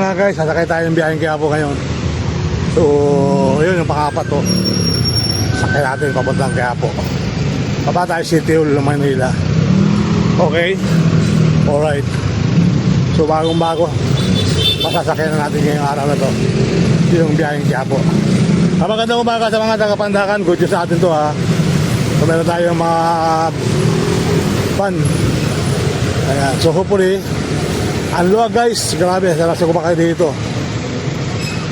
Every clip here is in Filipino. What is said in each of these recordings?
nga guys, sasakay tayo ng biyaheng Quiapo ngayon. So, yun yung pangapat to. Sakay natin papuntang Quiapo. Baba tayo City Hall ng Manila. Okay? Alright. So, bagong bago. Masasakyan na natin ngayong araw na to. Yung biyaheng Quiapo. Magandang umaga sa mga tagapandakan. Good news sa atin to ha. So, meron tayong mga fun. Ayan. So, hopefully, ang luwag guys. Grabe, sarap ko pa kayo dito.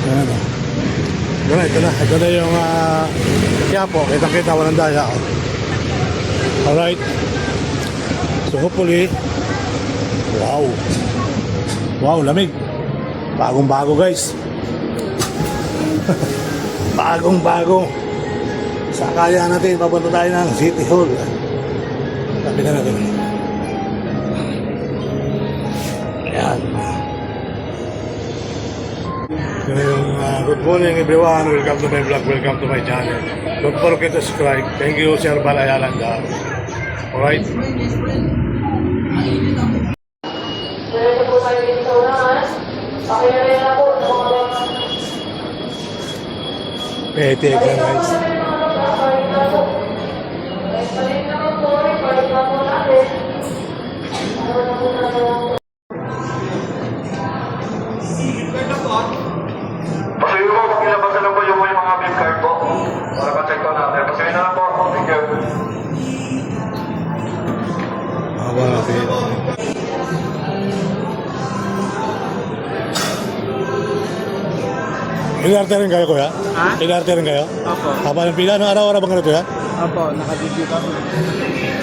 Ayan o. Ito na yung Quiapo. Kitang-kita, walang daya. Alright. So, hopefully, wow. Wow, lamig. Bagong-bago guys. Bagong-bago. Sakaya natin, papunta tayo ng City Hall. Sabi na natin. Ayan. Good morning everyone. Welcome to my vlog. Welcome to my channel. Don't forget to subscribe. Thank you, Sir Balayalan. Alright. Pete ka guys. Pasuyo mo, pakilabasan lang po yung mga beef card po. Para pa-check ko natin. Pasuyo na lang po. Thank you. Aba natin. Inarte rin kayo kuya? Ha? Inarte rin kayo? Opo. Haba ng pila? Anong araw-araw bang ganito ya? Opo, nakadibyo kami.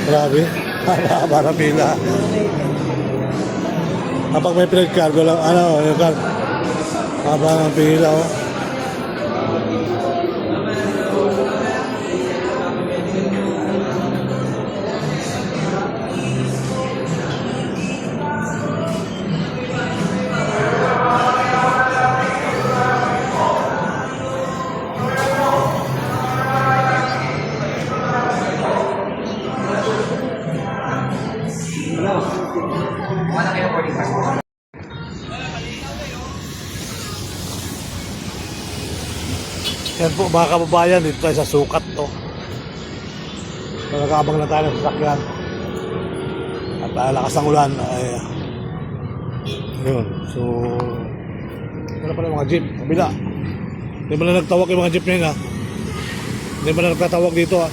Grabe. Haba ng pila. Kapag may pinag-cargo lang, yung card. Haba ng pila oh. Yan po mga kababayan, dito tayo sa sukat to. Nagkabang na tayo ng sasakyan. At lakas ng ulan. Ay, yun. So, wala pala mga jeep. Kabila. Hindi mo na nagtawag yung mga jeep na yun ha. Hindi mo na nagtatawag dito ha.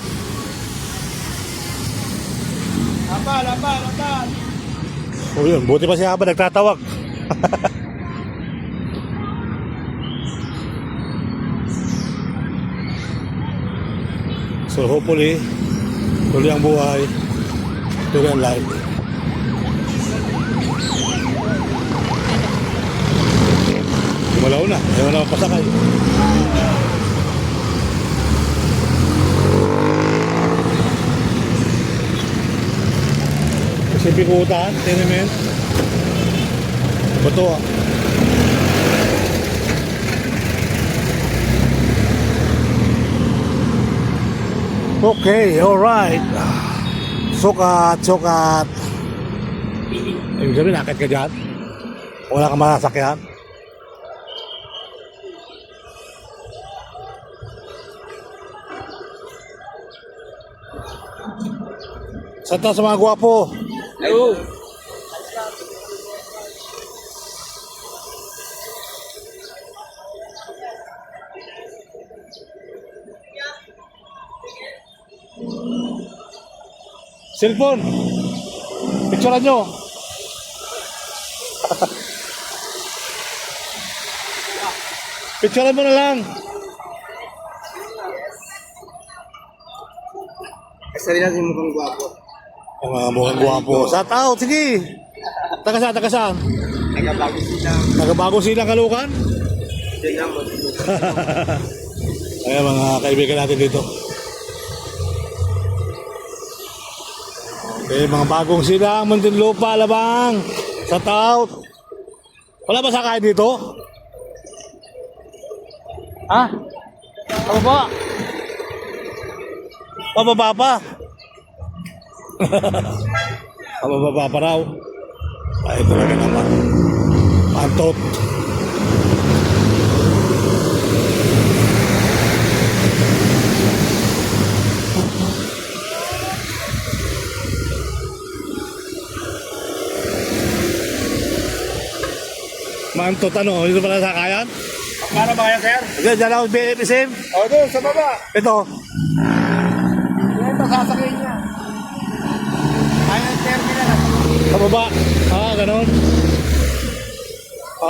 Lapal. O yun, buti pa si Haba nagtatawag. So hopefully, tuloy ang buhay, tuloy ang life. Malaw na, ayaw na pasakay. Kasi bikutan, tenement. Bato ah. Okay, alright. Sukat. Ibig sabihin, nakit ka dyan? Wala kang masasakyan? Saan tayo sa mga gwapo? Ayo. Cellphone! Picturean nyo! Picturean mo na lang! Kasi rin natin mukhang gwapo. Ang mga mukhang gwapo. Sa tao, sige! Taga saan? Nagkabago silang. Nagabago silang Kalukan? Diyan lang mo. Ayan mga kaibigan natin dito. Okay, mga bagong silang Muntinlupa, Alabang, sa tao. Wala ba sakay dito? Ha? Pababa? Pababa pa? Pababa pa raw. Ay, talaga naman. Pantot. Mantot, ano? Dito pala sa kayan? Para ba kaya, sir? Diyan, dyan ako BFSM. O, doon, sa baba. Ito. Yan, masasakay niya. Ayaw ang terminal. Sa baba. Ganon.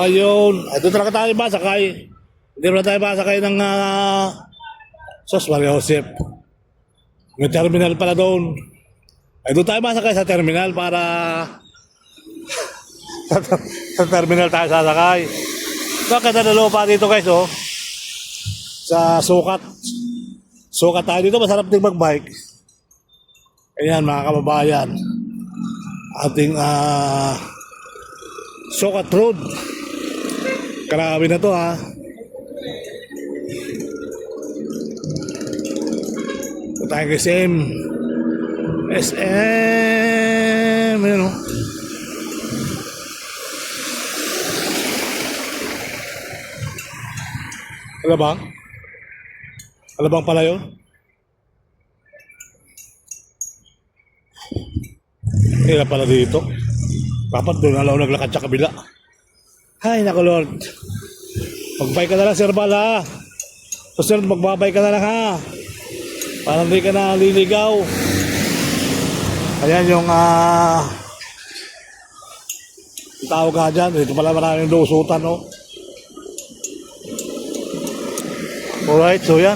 Ayun. Ay, doon talaga tayo masakay. Hindi na tayo masakay ng Sos Maria Josep. May terminal pala doon. Ay, doon tayo masakay sa terminal para sa terminal tayo sasakay. So, kadalalo pa dito guys, oh. Sa sukat. Sukat tayo dito, masarap din magbike. Ayan, mga kababayan. Ating Sukat Road. Grabe na to, ha. Ito tayo kay SM. SM. Ayan, oh. Alabang? Alabang pala yun? Hila pala dito. Dapat doon na lang naglakad sa kabila. Ay, naku Lord. Magbay ka na lang, Sir Bal, ha? Susunod, magbabay ka na lang, ha? Para hindi ka na liligaw. Ayan yung tawag ka dyan. Dito pala maraming lusutan, no? Alright, so yan.